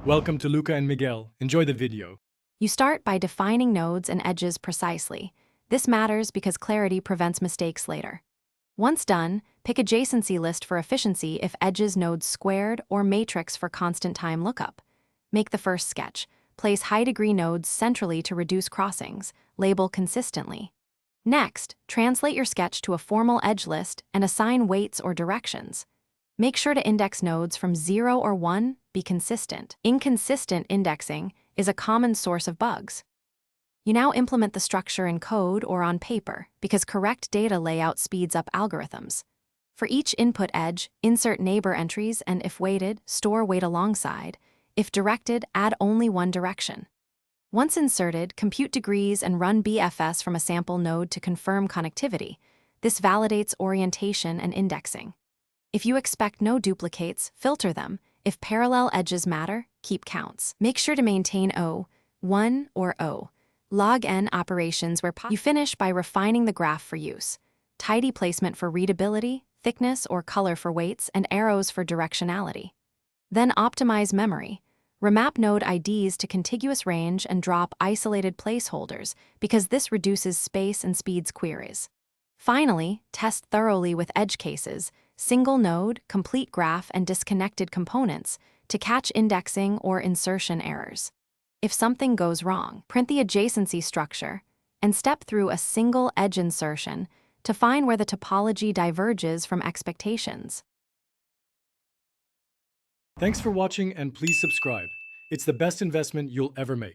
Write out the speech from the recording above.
Welcome to Luca and Miguel. Enjoy the video. You start by defining nodes and edges precisely. This matters because clarity prevents mistakes later. Once done, pick adjacency list for efficiency if edges nodes squared or matrix for constant time lookup. Make the first sketch. Place high-degree nodes centrally to reduce crossings. Label consistently. Next, translate your sketch to a formal edge list and assign weights or directions. Make sure to index nodes from 0 or 1, be consistent. Inconsistent indexing is a common source of bugs. You now implement the structure in code or on paper because correct data layout speeds up algorithms. For each input edge, insert neighbor entries and if weighted, store weight alongside. If directed, add only one direction. Once inserted, compute degrees and run BFS from a sample node to confirm connectivity. This validates orientation and indexing. If you expect no duplicates, filter them. If parallel edges matter, keep counts. Make sure to maintain O, 1 or O. Log n operations where possible. You finish by refining the graph for use. Tidy placement for readability, thickness or color for weights, and arrows for directionality. Then optimize memory. Remap node IDs to contiguous range and drop isolated placeholders because this reduces space and speeds queries. Finally, test thoroughly with edge cases, single node, complete graph, and disconnected components to catch indexing or insertion errors. If something goes wrong, print the adjacency structure and step through a single edge insertion to find where the topology diverges from expectations. Thanks for watching and please subscribe. It's the best investment you'll ever make.